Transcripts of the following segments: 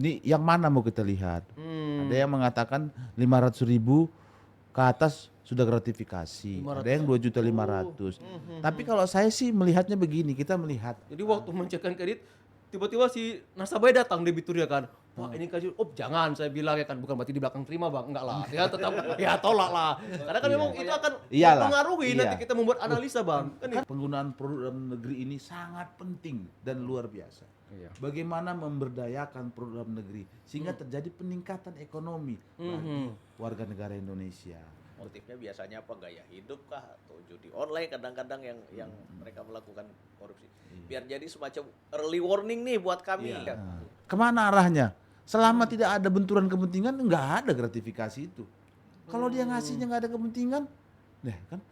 Ini yang mana mau kita lihat? Ada yang mengatakan 500.000 ke atas sudah gratifikasi. 500. Ada yang 2.500.000. Tapi kalau saya sih melihatnya begini, kita melihat. Jadi waktu mencairkan kredit, tiba-tiba si nasabahnya datang debiturnya kan. Pak ini kasih, jangan saya bilang ya kan, bukan berarti di belakang terima bang, enggak lah. Ya tetap, ya tolak lah. Karena kan memang itu akan Iyalah, mempengaruhi iya. nanti kita membuat analisa bang. Kan Penggunaan produk dalam negeri ini sangat penting dan luar biasa. Iya. Bagaimana memberdayakan produk dalam negeri sehingga terjadi peningkatan ekonomi bagi warga negara Indonesia. Motifnya biasanya apa? Gaya hidup kah atau judi online kadang-kadang yang mereka melakukan korupsi. Biar jadi semacam early warning nih buat kami. Nah, kemana arahnya? Selama tidak ada benturan kepentingan, nggak ada gratifikasi itu. Kalau dia ngasihnya nggak ada kepentingan, deh kan?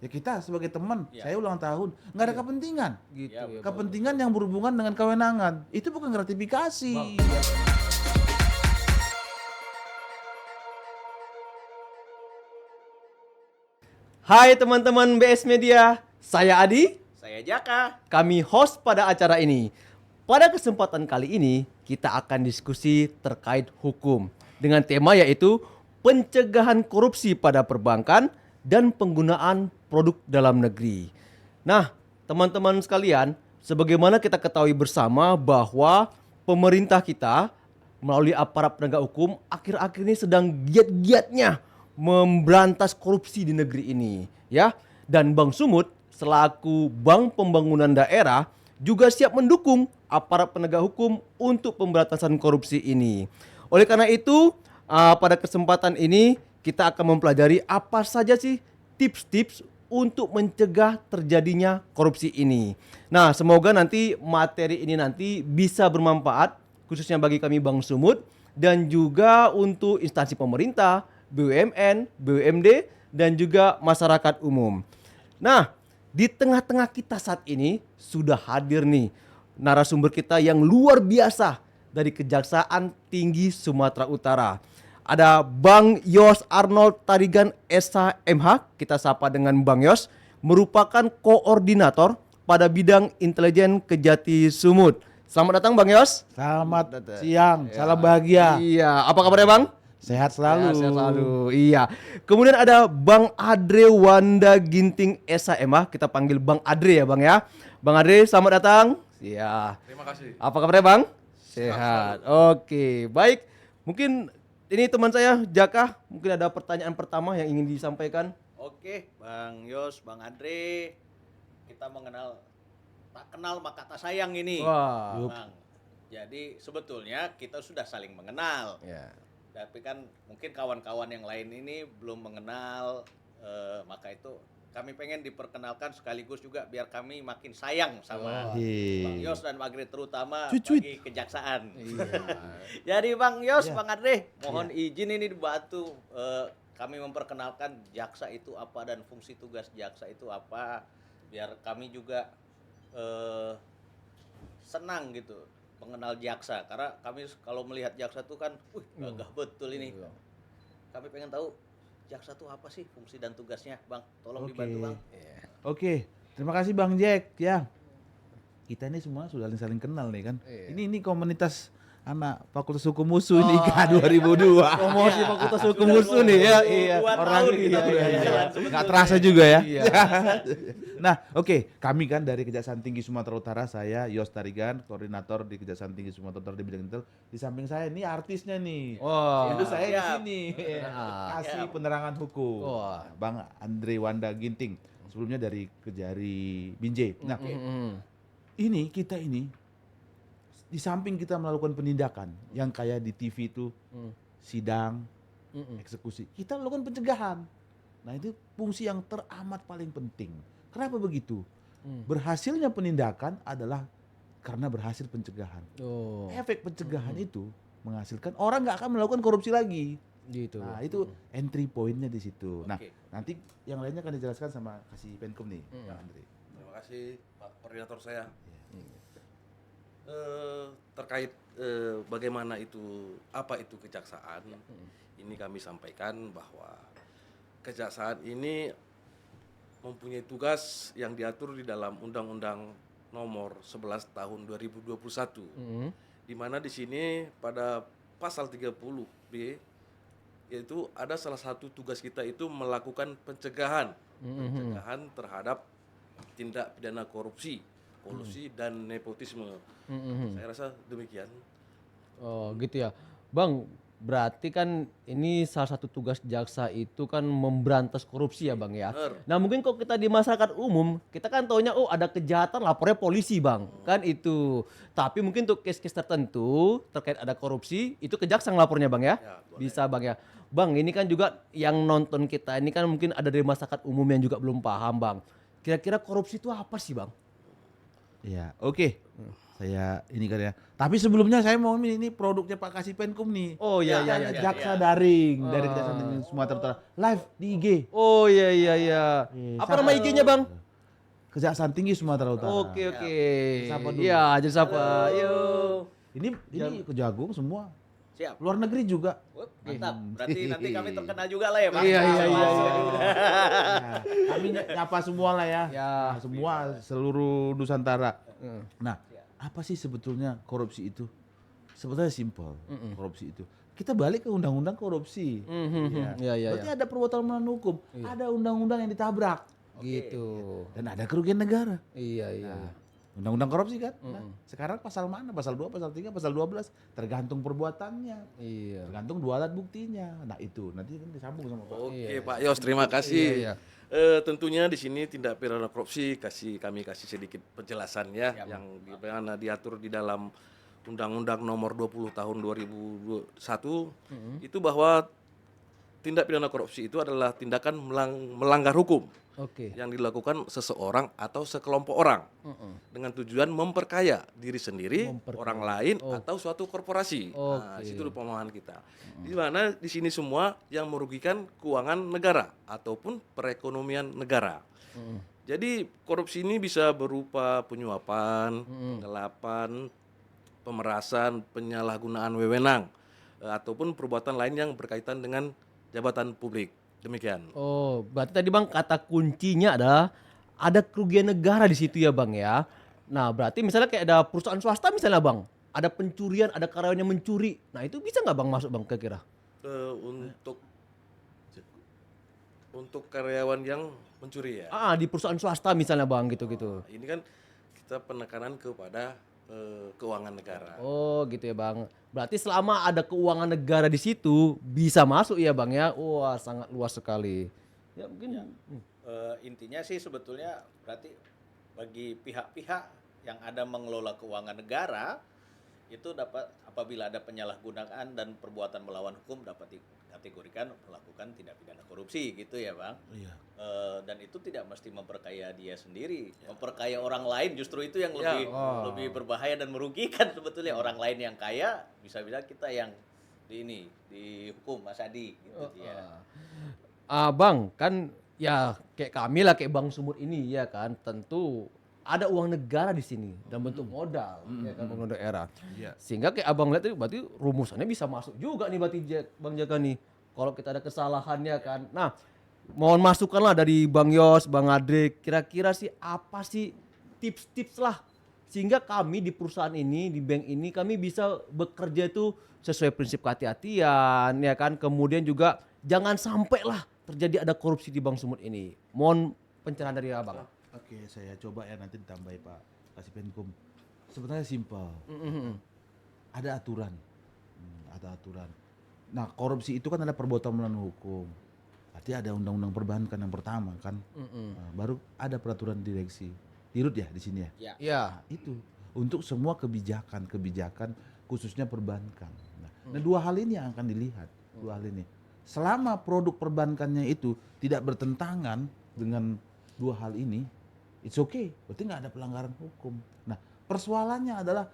Ya kita sebagai teman, saya ulang tahun, nggak ada kepentingan. gitu Ya, ya. Bang. Kepentingan yang berhubungan dengan kewenangan, itu bukan gratifikasi. Hai teman-teman BS Media, saya Adi. Saya Jaka. Kami host pada acara ini. Pada kesempatan kali ini, kita akan diskusi terkait hukum dengan tema yaitu pencegahan korupsi pada perbankan dan penggunaan produk dalam negeri. Nah, teman-teman sekalian, sebagaimana kita ketahui bersama bahwa pemerintah kita melalui aparat penegak hukum akhir-akhir ini sedang giat-giatnya memberantas korupsi di negeri ini, ya. Dan Bank Sumut selaku Bank Pembangunan Daerah juga siap mendukung aparat penegak hukum untuk pemberantasan korupsi ini. Oleh karena itu, pada kesempatan ini kita akan mempelajari apa saja sih tips-tips untuk mencegah terjadinya korupsi ini. Nah, semoga nanti materi ini nanti bisa bermanfaat khususnya bagi kami Bank Sumut dan juga untuk instansi pemerintah, BUMN, BUMD dan juga masyarakat umum. Nah, di tengah-tengah kita saat ini sudah hadir nih narasumber kita yang luar biasa dari Kejaksaan Tinggi Sumatera Utara. Ada Bang Yos Arnold Tarigan SH-MH, kita sapa dengan Bang Yos, merupakan koordinator pada bidang intelijen Kejati Sumut. Selamat datang Bang Yos. Selamat siang, salam bahagia. Iya, apa kabarnya Bang? Sehat selalu. Ya, sehat selalu. Iya. Kemudian ada Bang Adre Wanda Ginting SHMA, kita panggil Bang Adre ya Bang ya. Bang Adre, selamat datang. Iya. Terima kasih. Apa kabarnya Bang? Sehat. Oke, baik. Mungkin ini teman saya Jaka, mungkin ada pertanyaan pertama yang ingin disampaikan. Oke, Bang Yos, Bang Andre. Kita mengenal tak kenal maka tak sayang ini. Wah. Bang. Jadi sebetulnya kita sudah saling mengenal. Ya. Tapi kan mungkin kawan-kawan yang lain ini belum mengenal, maka itu kami pengen diperkenalkan sekaligus juga biar kami makin sayang sama Bang Yos dan Magre terutama bagi kejaksaan. Jadi Bang Yos, Bang Andre, mohon izin ini dibantu kami memperkenalkan jaksa itu apa dan fungsi tugas jaksa itu apa biar kami juga senang gitu mengenal jaksa karena kami kalau melihat jaksa tuh kan gagah betul ini. Kami pengen tahu jaksa tuh apa sih fungsi dan tugasnya, Bang? Tolong dibantu, Bang. Oke, terima kasih Bang Jack ya. Kita ini semua sudah saling kenal nih kan. Ini komunitas anak Fakultas Hukum Musuh ini kan 2002. Promosi Fakultas Hukum Musuh nih ya. Iya. Orang Iya. Nggak terasa juga ya. Iya. Nah, oke, kami kan dari Kejaksaan Tinggi Sumatera Utara, saya Yos Tarigan, koordinator di Kejaksaan Tinggi Sumatera Utara di bidang intel. Di samping saya ini artisnya nih. Wah. Itu saya di Siap. sini kasih penerangan hukum. Wah. Bang Andre Wanda Ginting, sebelumnya dari Kejari Binjai. Nah, ini kita ini di samping kita melakukan penindakan yang kayak di TV itu sidang, eksekusi, kita melakukan pencegahan. Nah, itu fungsi yang teramat paling penting. Kenapa begitu? Berhasilnya penindakan adalah karena berhasil pencegahan. Oh, Efek pencegahan itu menghasilkan orang nggak akan melakukan korupsi lagi. gitu. Nah, itu entry point-nya di situ. Nah, Oke. nanti yang lainnya akan dijelaskan sama kasih Penkum nih, Bang Andre. Terima kasih Pak Koordinator saya. Terkait bagaimana itu, apa itu kejaksaan, ini kami sampaikan bahwa kejaksaan ini mempunyai tugas yang diatur di dalam Undang-Undang Nomor 11 Tahun 2021 di mana di sini pada pasal 30B yaitu ada salah satu tugas kita itu melakukan pencegahan terhadap tindak pidana korupsi, kolusi dan nepotisme. Saya rasa demikian. Oh gitu ya. Bang, berarti kan ini salah satu tugas jaksa itu kan memberantas korupsi ya Bang ya. Benar. Nah mungkin kok kita di masyarakat umum, kita kan taunya oh ada kejahatan lapornya polisi Bang. Kan itu. Tapi mungkin untuk case-case tertentu terkait ada korupsi, itu ke jaksa ngelapornya Bang ya? Ya, boleh. Bisa Bang ya. Bang ini kan juga yang nonton kita ini kan mungkin ada dari masyarakat umum yang juga belum paham Bang. Kira-kira korupsi itu apa sih Bang? Ya, oke. Saya ini kan ya. Tapi sebelumnya saya mau ini produknya Pak Kasipenkum nih. Oh iya iya iya. Jaksa daring dari Kejaksaan Tinggi Sumatera Utara. Live di IG. Oh iya iya iya. Apa nama IG-nya Bang? Kejaksaan Tinggi Sumatera Utara. Oke oke. Sapa dulu. Iya, jadi sapa. Yo. Ini Kejagung semua. Siap. Luar negeri juga. Wup, mantap. Berarti nanti kami terkenal juga lah ya, Pak. Iya, iya, iya, iya. Nah, kami nyapa semua lah ya. Ya. Nah, semua seluruh Nusantara. Nah, apa sih sebetulnya korupsi itu? Sebetulnya simpel. Korupsi itu. Kita balik ke undang-undang korupsi. Iya iya Berarti iya. ada perbuatan melawan hukum. Ada undang-undang yang ditabrak. Gitu. Dan ada kerugian negara. Iya iya. Undang-undang korupsi kan. Nah, sekarang pasal mana? Pasal 2, pasal 3, pasal 12. Tergantung perbuatannya. Iya. Tergantung dua alat buktinya. Nah itu nanti kan disambung sama Pak. Oke Pak Yos, terima kasih. Iya, Tentunya di sini tindak pidana korupsi kami kasih sedikit penjelasan ya, yang dimana diatur di dalam Undang-Undang Nomor 20 Tahun 2001 itu bahwa tindak pidana korupsi itu adalah tindakan melanggar hukum Oke. yang dilakukan seseorang atau sekelompok orang dengan tujuan memperkaya diri sendiri, orang lain atau suatu korporasi. Nah, Oke. situ pemahaman kita. Di mana di sini semua yang merugikan keuangan negara ataupun perekonomian negara. Jadi korupsi ini bisa berupa penyuapan, penggelapan, pemerasan, penyalahgunaan wewenang ataupun perbuatan lain yang berkaitan dengan jabatan publik. Demikian. Oh, berarti tadi Bang kata kuncinya adalah ada kerugian negara di situ ya Bang ya. Nah, berarti misalnya kayak ada perusahaan swasta misalnya Bang, ada pencurian, ada karyawan yang mencuri. Nah, itu bisa nggak Bang masuk Bang kira-kira? Untuk karyawan yang mencuri ya. Di perusahaan swasta misalnya Bang gitu-gitu. Ini kan kita penekanan kepada keuangan negara. Oh, gitu ya Bang. Berarti selama ada keuangan negara di situ bisa masuk ya Bang ya. Wah, sangat luas sekali. Ya mungkin Intinya sih sebetulnya berarti bagi pihak-pihak yang ada mengelola keuangan negara itu dapat apabila ada penyalahgunaan dan perbuatan melawan hukum dapat dikategorikan melakukan tindak pidana korupsi gitu ya Bang. Iya. Dan itu tidak mesti memperkaya dia sendiri, memperkaya orang lain justru itu yang lebih berbahaya dan merugikan sebetulnya. Orang lain yang kaya bisa-bisa kita yang dihukum Mas Adi gitu ya. Bang, kan ya kayak kami lah kayak Bang Sumut ini ya kan, tentu ada uang negara di sini dalam bentuk modal ya kan pemerintah daerah. Iya. Sehingga kayak Abang lihat itu berarti rumusannya bisa masuk juga nih berarti Bang Jaka nih. Kalau kita ada kesalahannya kan. Nah, mohon masukan lah dari Bang Yos, Bang Adrik, kira-kira sih apa sih tips-tips lah sehingga kami di perusahaan ini, di bank ini kami bisa bekerja itu sesuai prinsip kehati-hatian ya kan. Kemudian juga jangan sampai lah terjadi ada korupsi di Bank Sumut ini. Mohon pencerahan dari Abang. Oke, saya coba ya nanti ditambahi Pak Kasipenkum. Sebenarnya simpel. Ada aturan. Ada aturan. Nah, korupsi itu kan ada perbuatan melawan hukum. Berarti ada undang-undang perbankan yang pertama kan. Nah, baru ada peraturan direksi. Dirut ya di sini ya. Iya. Nah, itu untuk semua kebijakan khususnya perbankan. Nah, dua hal ini yang akan dilihat. Dua hal ini. Selama produk perbankannya itu tidak bertentangan dengan dua hal ini, it's okay. Berarti nggak ada pelanggaran hukum. Nah, persoalannya adalah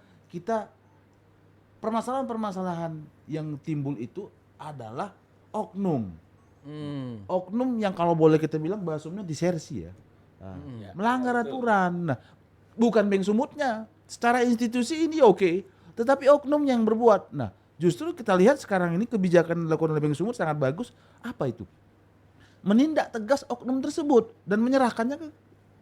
permasalahan-permasalahan yang timbul itu adalah oknum. Oknum yang kalau boleh kita bilang bahasanya disersi ya. Nah, melanggar aturan. Nah, bukan Bank Sumutnya. Secara institusi ini oke, tetapi oknum yang berbuat. Nah, justru kita lihat sekarang ini kebijakan dilakukan oleh Bank Sumut sangat bagus. Apa itu? Menindak tegas oknum tersebut dan menyerahkannya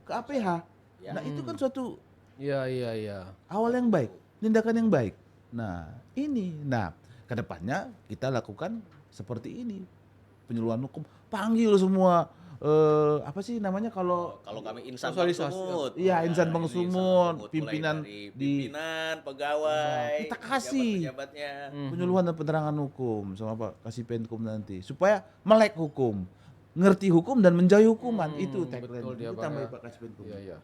ke APH. Nah, itu kan suatu Iya. awal yang baik, tindakan yang baik. Nah, kedepannya kita lakukan seperti ini, penyuluhan hukum, panggil semua apa sih namanya kalau kami insan Sosialisasi. Sumut. Iya, insan Bang ini Sumut, mulai pimpinan dari di pimpinan, pegawai, kita kasih pejabat-pejabatnya. penyuluhan dan penerangan hukum sama Pak Kasih Penkum nanti supaya melek hukum, ngerti hukum dan menjauhi hukuman. Itu tagline betul dia, kita Bang, tambah ya. Pak Kasih Penkum. Iya.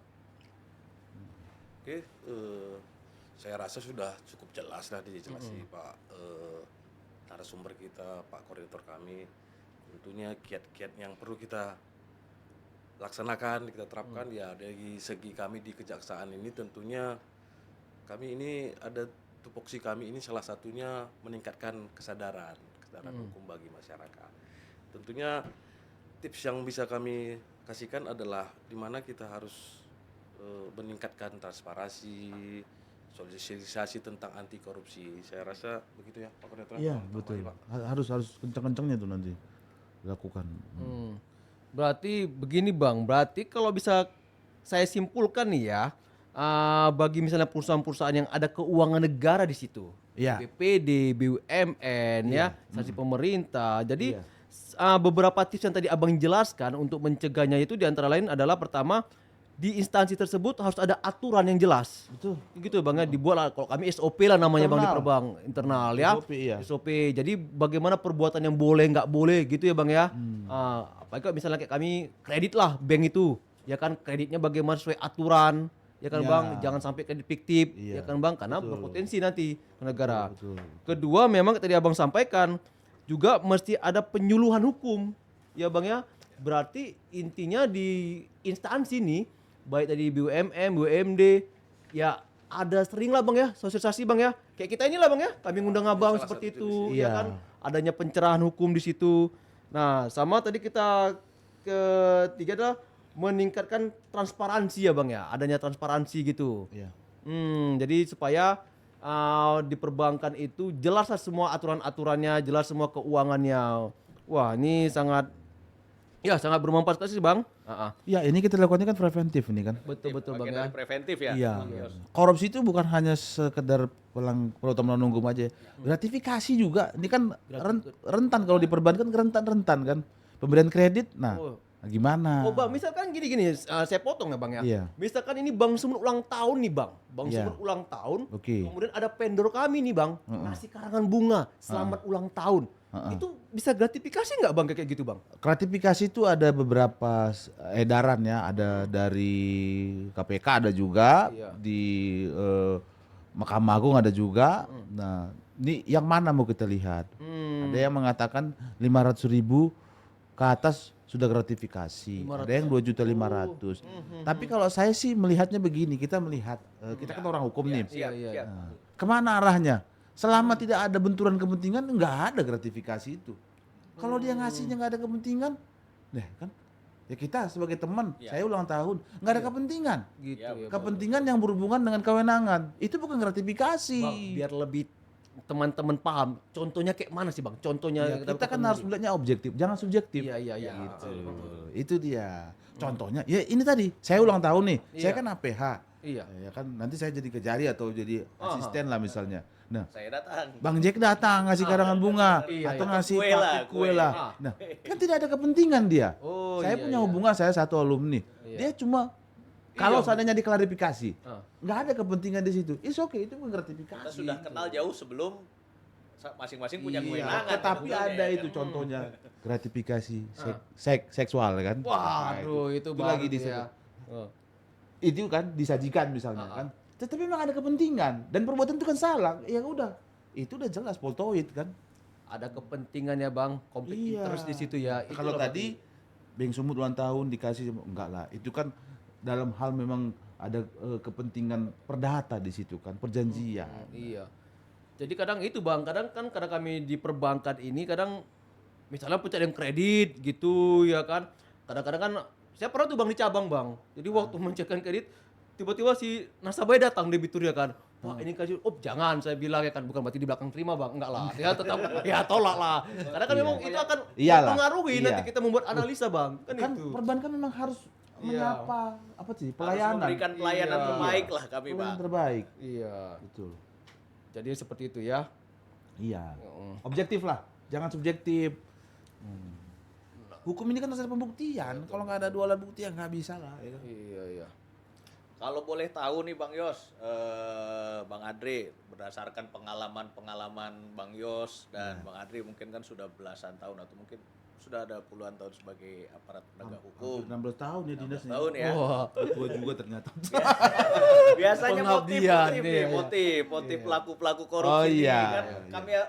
Oke, saya rasa sudah cukup jelas lah dijelaskan Pak narasumber kita, Pak koordinator kami. Tentunya kiat-kiat yang perlu kita laksanakan, kita terapkan ya dari segi kami di kejaksaan ini tentunya kami ini ada tupoksi kami ini salah satunya meningkatkan kesadaran hukum bagi masyarakat. Tentunya tips yang bisa kami kasihkan adalah di mana kita harus meningkatkan transparansi, sosialisasi tentang anti korupsi. Saya rasa begitu ya Pak Koordinator. Iya, Pak betul. Pak. Harus kencang-kencangnya tuh nanti lakukan. Berarti begini Bang, berarti kalau bisa saya simpulkan nih ya, bagi misalnya perusahaan-perusahaan yang ada keuangan negara di situ, Iya. BPD, BUMN ya, instansi pemerintah. Jadi beberapa tips yang tadi Abang jelaskan untuk mencegahnya itu diantara lain adalah pertama, di instansi tersebut harus ada aturan yang jelas. Betul. Gitu Bang ya, dibuat lah, kalau kami SOP lah namanya Bang di Internal. Perbang, internal ya. SOP, iya. SOP. Jadi bagaimana perbuatan yang boleh nggak boleh gitu ya Bang ya. Apalagi kalau misalnya kayak kami kredit lah bank itu, ya kan kreditnya bagaimana sesuai aturan, ya kan Ya. Bang, jangan sampai kredit fiktif, Iya, ya kan Bang, karena betul. berpotensi nanti ke negara. Betul. Kedua memang tadi Abang sampaikan juga mesti ada penyuluhan hukum, ya Bang ya. Berarti intinya di instansi nih, baik tadi BUMN, BUMD, ya ada sering lah Bang ya, sosialisasi Bang ya. Kayak kita inilah Bang ya, kami ngundang Abang salah seperti satu itu, jenis. ya Iya. kan. Adanya pencerahan hukum di situ. Nah, sama tadi kita ketiga adalah meningkatkan transparansi ya Bang ya, adanya transparansi gitu. Iya. Jadi supaya di perbankan itu jelas lah semua aturan-aturannya, jelas semua keuangannya. Wah, ini sangat bermanfaat sekali sih Bang. Ya, ini kita lakukannya kan preventif ini kan. Betul Bang Bagian ya. dari preventif ya. Iya. Bang Yos. Korupsi itu bukan hanya sekedar pelotoman nunggu aja. Gratifikasi juga. Ini kan rentan kalau di perbankan rentan kan. Pemberian kredit. Nah, Oh. gimana? Oh Bang, misalkan gini, saya potong ya Bang ya. Iya. Misalkan ini Bang Sumut ulang tahun nih Bang. Bang Iya. Sumut ulang tahun. Oke. Kemudian ada vendor kami nih Bang, ngasih karangan bunga, selamat ulang tahun. Itu bisa gratifikasi nggak Bang kayak gitu Bang? Gratifikasi itu ada beberapa edaran ya, ada dari KPK ada juga, Iya. di Mahkamah Agung ada juga. Nah, ini yang mana mau kita lihat? Ada yang mengatakan 500.000 ke atas sudah gratifikasi, ada yang 2.500.000. Tapi kalau saya sih melihatnya begini, kita melihat kita kan orang hukum nih. Siap, Iya. siap. Nah, kemana arahnya? Selama tidak ada benturan kepentingan, nggak ada gratifikasi itu. Kalau dia ngasihnya nggak ada kepentingan, deh kan? Ya kita sebagai teman, saya ulang tahun, nggak ada kepentingan. Gitu Ya, ya. Kepentingan yang berhubungan dengan kewenangan, itu bukan gratifikasi. Bang, biar lebih teman-teman paham. Contohnya kayak mana sih Bang? Contohnya Ya, kita kan harus melihatnya objektif, jangan subjektif. Iya. Gitu. Itu dia. Contohnya, ya ini tadi, saya ulang tahun nih, saya Iya. kan APH. Iya. Ya kan nanti saya jadi kejari atau jadi asisten lah misalnya. Nah, Saya datang. Bang Jack datang ngasih karangan bunga Iya, atau iya. ngasih Kue lah, paket kue kue. lah. Nah, kan tidak ada kepentingan dia. Oh, Saya iya, punya iya. hubungan, saya satu alumni. Iya. Dia cuma kalau Iya. seandainya diklarifikasi, Ah. nggak ada kepentingan di situ. It's okay, itu bukan gratifikasi. Kita sudah kenal jauh sebelum masing-masing punya Iya, kewenangan. tetapi sebetulnya, ada ya itu kan? contohnya gratifikasi seksual kan. Wah, Nah, aduh itu itu baru lagi di tuh ya. Oh. itu kan disajikan misalnya kan. Tetapi memang ada kepentingan dan perbuatan itu kan salah. Ya udah, itu udah jelas poltoid kan. Ada kepentingan ya Bang, konflik Iya. interest di situ ya. Kalau Itulah tadi Beng Sumut ulang tahun dikasih enggak lah. Itu kan dalam hal memang ada kepentingan perdata di situ kan, perjanjian. Iya. Jadi kadang itu Bang, kadang kami di perbankan ini kadang misalnya pencarian kredit gitu ya kan. Kadang-kadang kan saya pernah tuh Bang di cabang Bang. Jadi waktu mencekan kredit tiba-tiba si nasabahnya datang debiturnya kan. Wah ini kasih, jangan saya bilang ya kan, bukan berarti di belakang terima Bang, enggak lah. Ya tetap ya tolak lah. Karena kan memang itu akan Iyalah. mempengaruhi Iya. nanti kita membuat analisa Bang. Kan, Kan itu. perbankan memang harus Iya. menyapa apa sih Harus pelayanan. memberikan pelayanan Iya. terbaik lah kami, Pelayanan Bang. terbaik. Iya. Betul. Jadi seperti itu ya. Iya. Objektif lah, jangan subjektif. Hukum ini kan asal pembuktian. Kalau nggak ada dua alat bukti ya nggak bisa lah. Ya. Iya. Kalau boleh tahu nih Bang Yos, Bang Adri, berdasarkan pengalaman Bang Yos dan Bang Adri mungkin kan sudah belasan tahun atau mungkin sudah ada puluhan tahun sebagai aparat penegak hukum. Hampir 16 tahun ya 16 dinasnya. tahun ya. Wah. Tua juga ternyata. Biasanya Pengabdian, motif pelaku-pelaku korupsi Oh, ini iya. kan Iya. kami ya,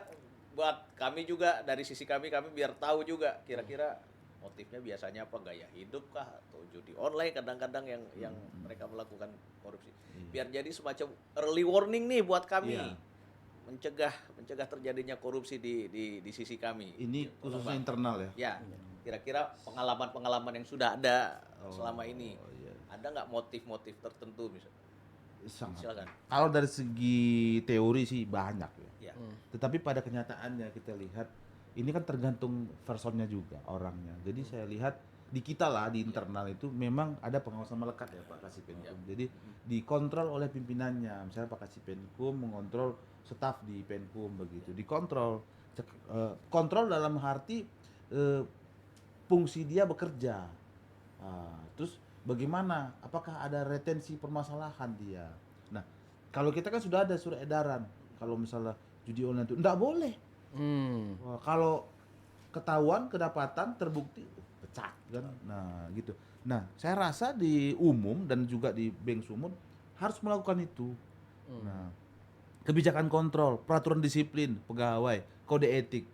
buat kami juga dari sisi kami biar tahu juga kira-kira motifnya biasanya apa, gaya hidup kah atau judi online kadang-kadang yang mereka melakukan korupsi. Biar jadi semacam early warning nih buat kami. Iya. Mencegah terjadinya korupsi di sisi kami. Ini khususnya internal ya. Ya, kira-kira pengalaman-pengalaman yang sudah ada selama ini. iya. Ada nggak motif-motif tertentu misalnya? Sangat. Silakan. Kalau dari segi teori sih banyak ya. Ya. Tetapi pada kenyataannya kita lihat ini kan tergantung personnya juga orangnya. Jadi saya lihat di kita lah di internal itu memang ada pengawasan melekat ya Pak Kasipenkum. Jadi dikontrol oleh pimpinannya. Misalnya Pak Kasipenkum mengontrol staf di Penkum begitu. Dikontrol kontrol dalam arti fungsi dia bekerja. Terus bagaimana? Apakah ada retensi permasalahan dia? Nah, kalau kita kan sudah ada surat edaran. Kalau misalnya judi online itu enggak boleh. Wah, kalau ketahuan, kedapatan, terbukti, pecat kan. Nah, gitu. Nah, saya rasa di umum dan juga di Bank Sumut harus melakukan itu. Nah, kebijakan kontrol, peraturan disiplin pegawai, kode etik.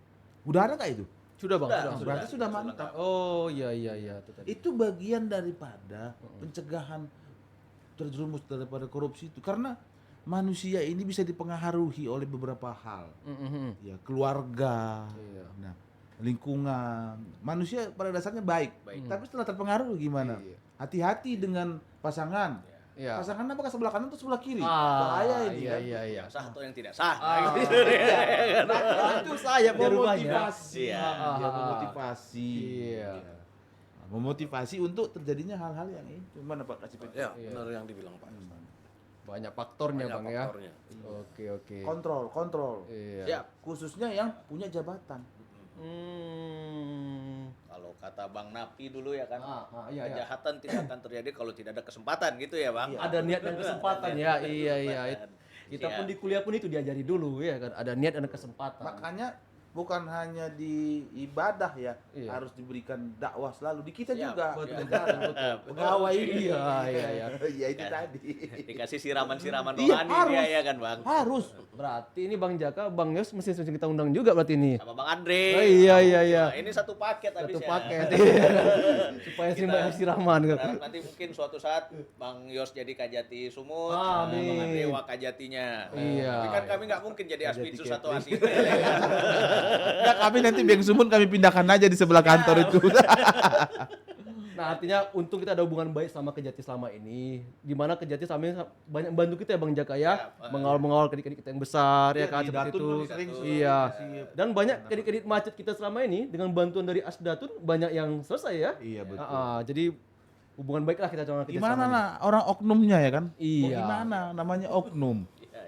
Udah ada nggak itu? Sudah Bang, Sudah. sudah. Berarti sudah mantap. Oh, iya itu tadi. Itu bagian daripada pencegahan terjerumus daripada korupsi itu karena manusia ini bisa dipengaruhi oleh beberapa hal. Ya, keluarga. Iya. Nah, lingkungan. Manusia pada dasarnya baik. Tapi setelah terpengaruh gimana? Iya. Hati-hati dengan pasangan. Iya. Pasangan apakah sebelah kanan atau sebelah kiri? Ah, Bahaya ini kan. iya. Yang sah atau yang tidak sah. Itu saya berubahnya. Memotivasi. Iya. Dia memotivasi. Iya. Ya. Memotivasi untuk terjadinya hal-hal yang itu. Mana Pak kasih penjelasan? Ya, Iya. benar yang dibilang Pak. Banyak faktornya Banyak Bang faktornya. ya. Oke. Kontrol. Iya. Siap. Khususnya yang punya jabatan. Kalau kata Bang Napi dulu ya kan, Iya. kejahatan tidak akan terjadi kalau tidak ada kesempatan gitu ya Bang. Ada niat dan kesempatan ya. Iya. Kita pun di kuliah pun itu diajari dulu ya kan. Ada niat dan kesempatan. Makanya bukan hanya di ibadah ya, Iya. harus diberikan dakwah selalu di kita Siap, juga. betul, Negara, pegawai ini. Iya. Ya itu tadi. Dikasih siraman-siraman Iya, rohani harus. dia ya kan Bang. Harus. Berarti ini Bang Jaka, Bang Yos mesti kita undang juga berarti ini. Sama Bang Andre. Oh, iya. Nah, ini satu paket Satu habisnya. paket. Iya. Supaya simbah siraman kan. Berharap nanti mungkin suatu saat Bang Yos jadi Kajati Sumut, Amin. Bang Andre Wakajatinya. Iya. Tapi kan kami nggak mungkin jadi Aspitsus Kajati atau Asita. ya kan? Nah, kami nanti Bank Sumut kami pindahkan aja di sebelah kantor itu. Nah artinya untung kita ada hubungan baik sama Kejati selama ini, di mana Kejati selama ini banyak membantu kita ya Bang Jaka ya, mengawal kedik-kedik kita yang besar ya kan Di seperti Datun itu. kami sering Iya. kasih- Dan banyak kedik-kedik macet kita selama ini dengan bantuan dari Asdatun banyak yang selesai ya. Iya betul. Jadi hubungan baiklah kita sama Kejati Gimana selama ini. lah orang oknumnya ya kan? Iya. Mau gimana namanya oknum?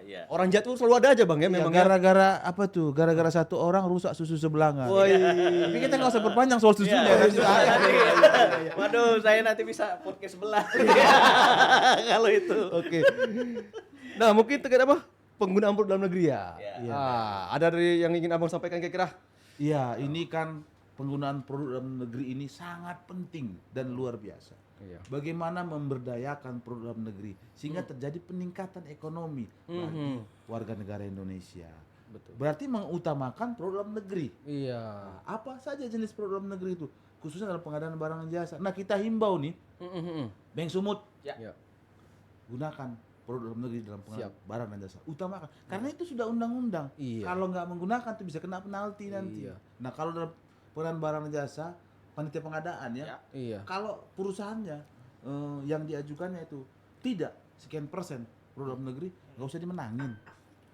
Iya. Orang jahat tuh selalu ada aja Bang ya Ya, memang ya. gara-gara apa tuh? Gara-gara satu orang rusak susu sebelanga. Woi. Tapi kita nggak usah perpanjang soal susunya. Iya. nanti ada. Waduh, saya nanti bisa podcast sebelah. Kalau itu. Oke. Nah mungkin terkait apa? Penggunaan produk dalam negeri ya. Iya. Ada dari yang ingin Abang sampaikan kira-kira? Iya, ini kan penggunaan produk dalam negeri ini sangat penting dan luar biasa. Iya. Bagaimana memberdayakan produk dalam negeri sehingga terjadi peningkatan ekonomi bagi warga negara Indonesia. Betul. Berarti mengutamakan produk dalam negeri. Iya. Nah, apa saja jenis produk dalam negeri itu? Khususnya dalam pengadaan barang dan jasa. Nah, kita himbau nih, Bank Sumut Ya. gunakan produk dalam negeri dalam pengadaan Siap. barang dan jasa. Utamakan. Karena itu sudah undang-undang. Iya. Kalau nggak menggunakan tuh bisa kena penalti nanti. Iya. Nah, kalau dalam pengadaan barang dan jasa, panitia pengadaan ya, Ya. Iya. kalau perusahaannya yang diajukannya itu tidak sekian persen produk dalam negeri, nggak usah dimenangin.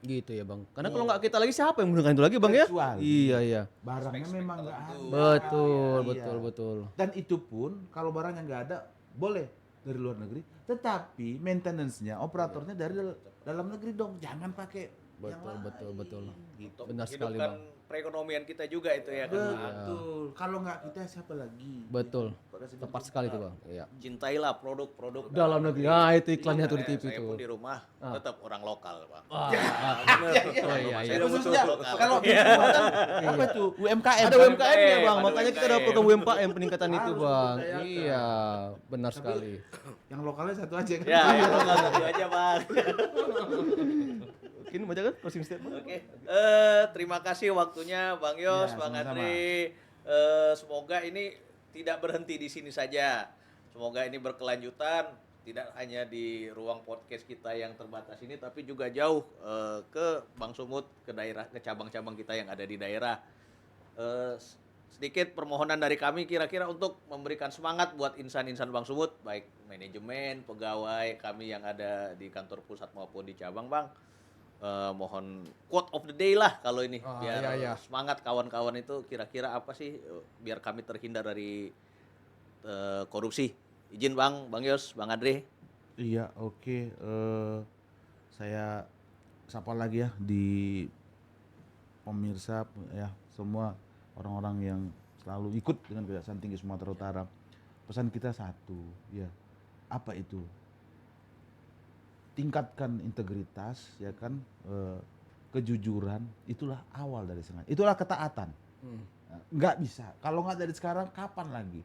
Gitu ya Bang. Karena kalau nggak kita lagi siapa yang menggunakan itu lagi Bang ya? Kecuali Iya. barangnya memang nggak ada. Betul. Iya. Betul. Dan itu pun kalau barangnya nggak ada, boleh dari luar negeri. Tetapi maintenance-nya, operatornya dari dalam negeri dong. Jangan pakai Betul. Untuk Benar sekali, menghidupkan Bang. perekonomian kita juga itu ya kan. Betul. Kalau nggak kita siapa lagi? Betul. Tepat sekali tuh Bang. Iya. Cintailah produk-produk Dalam negeri. Nah, itu iklannya tuh di TV Saya tuh. pun di rumah tetap orang lokal, Bang. Oh iya. Saya Khususnya lokal. kalau kan apa tuh UMKM. Ada kan? UMKM-nya Bang, ada makanya kita ada UMKM. program UMKM peningkatan itu Bang. diupayakan. Iya, benar sekali. Yang lokalnya satu aja kan. Ya, yang lokal satu aja, Bang. Mungkin baca kan closing statement. Oke, terima kasih waktunya Bang Yos, Ya, Bang sama-sama. Adri. Semoga ini tidak berhenti di sini saja. Semoga ini berkelanjutan, tidak hanya di ruang podcast kita yang terbatas ini, tapi juga jauh ke Bang Sumut, ke daerah, ke cabang-cabang kita yang ada di daerah. Sedikit permohonan dari kami kira-kira untuk memberikan semangat buat insan-insan Bang Sumut, baik manajemen, pegawai kami yang ada di kantor pusat maupun di cabang, Bang. Mohon quote of the day lah kalau ini biar iya. semangat kawan-kawan itu kira-kira apa sih biar kami terhindar dari korupsi. Izin Bang Yos, Bang Adri. Iya, oke. Saya sapa lagi ya di pemirsa ya semua orang-orang yang selalu ikut dengan Kejaksaan Tinggi Sumatera Utara. Pesan kita satu, ya. Apa itu? Tingkatkan integritas, ya kan, kejujuran. Itulah awal dari semuanya. Itulah ketaatan. Nggak bisa. Kalau nggak dari sekarang, kapan lagi?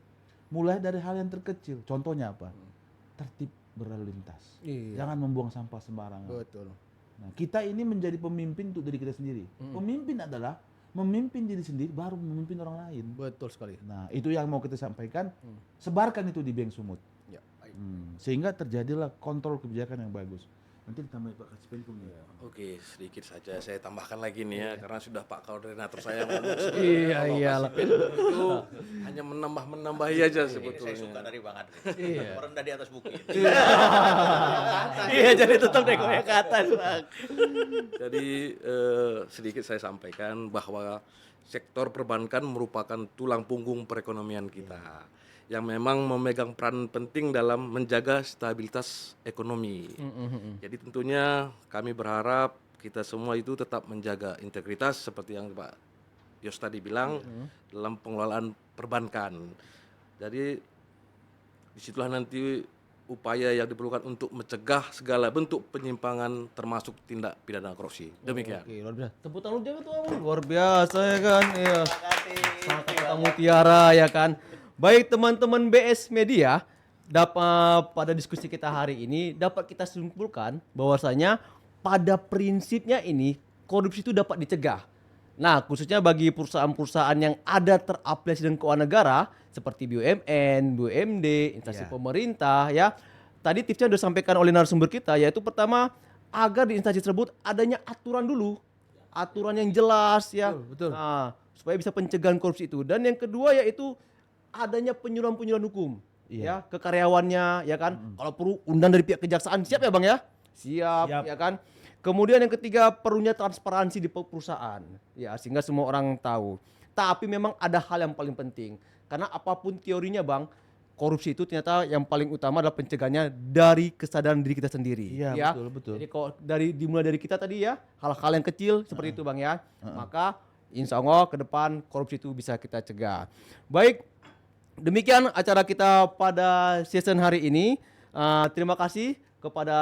Mulai dari hal yang terkecil. Contohnya apa? Tertib berlalu lintas. Iya. Jangan membuang sampah sembarangan. Betul. Nah, kita ini menjadi pemimpin untuk diri kita sendiri. Pemimpin adalah memimpin diri sendiri, baru memimpin orang lain. Betul sekali. Nah, itu yang mau kita sampaikan. Sebarkan itu di Beng Sumut. Ya. Sehingga terjadilah kontrol kebijakan yang bagus. Nanti ditambah Pak Kasipenkum ya. Oke, sedikit saja saya tambahkan lagi nih ya, karena sudah Pak koordinator saya ngomong Iya. itu hanya menambah-menambahi aja Ini saya suka sebetulnya. dari Bang Adri. Iya. Merendah di atas bukit. Iya, jadi tetap naik ke atas, Bang. Jadi sedikit saya sampaikan bahwa sektor perbankan merupakan tulang punggung perekonomian kita yang memang memegang peran penting dalam menjaga stabilitas ekonomi. Jadi tentunya kami berharap kita semua itu tetap menjaga integritas seperti yang Pak Yos tadi bilang dalam pengelolaan perbankan. Jadi disitulah nanti upaya yang diperlukan untuk mencegah segala bentuk penyimpangan termasuk tindak pidana korupsi. Demikian. Oke, luar biasa. Tepuk tangan dia tuh luar biasa ya kan. Iya. Terima kasih. Kata mutiara ya kan. Baik teman-teman BS Media, dapat pada diskusi kita hari ini dapat kita simpulkan bahwasanya pada prinsipnya ini korupsi itu dapat dicegah. Nah, khususnya bagi perusahaan-perusahaan yang ada terafiliasi dengan keuangan negara seperti BUMN, BUMD, instansi pemerintah ya. Tadi tipsnya sudah disampaikan oleh narasumber kita, yaitu pertama agar di instansi tersebut adanya aturan dulu. Aturan yang jelas ya. Betul. Nah, supaya bisa pencegahan korupsi itu. Dan yang kedua yaitu adanya penyuluhan-penyuluhan hukum ya ke karyawannya ya kan. Kalau perlu undang dari pihak kejaksaan siap ya Bang ya? Siap. Ya kan. Kemudian yang ketiga perlunya transparansi di perusahaan ya sehingga semua orang tahu. Tapi memang ada hal yang paling penting karena apapun teorinya Bang, korupsi itu ternyata yang paling utama adalah pencegahannya dari kesadaran diri kita sendiri. Iya, ya. betul. Jadi kalau dimulai dari kita tadi ya hal-hal yang kecil seperti itu Bang ya, maka insya Allah ke depan korupsi itu bisa kita cegah. Baik. Demikian acara kita pada season hari ini. Terima kasih kepada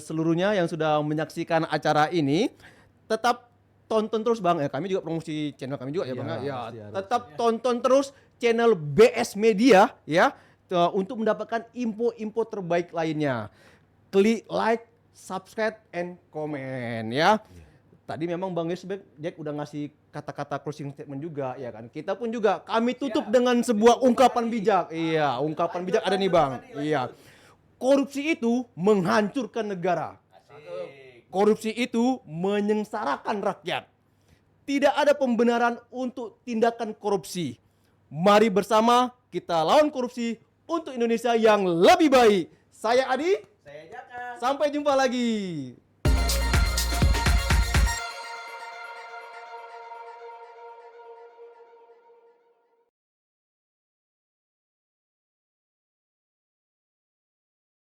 seluruhnya yang sudah menyaksikan acara ini. Tetap tonton terus Bang. Kami juga promosi channel kami juga ya Bang. Ya, tetap tonton terus channel BS Media ya untuk mendapatkan info-info terbaik lainnya. Klik like, subscribe, and comment ya. Tadi memang Bang Jack udah ngasih kata-kata closing statement juga ya kan. Kita pun juga kami tutup dengan sebuah ungkapan bijak. Iya, ungkapan bijak ada nih Bang. Iya. Korupsi itu menghancurkan negara. Korupsi itu menyengsarakan rakyat. Tidak ada pembenaran untuk tindakan korupsi. Mari bersama kita lawan korupsi untuk Indonesia yang lebih baik. Saya Adi. Saya Jaka. Sampai jumpa lagi.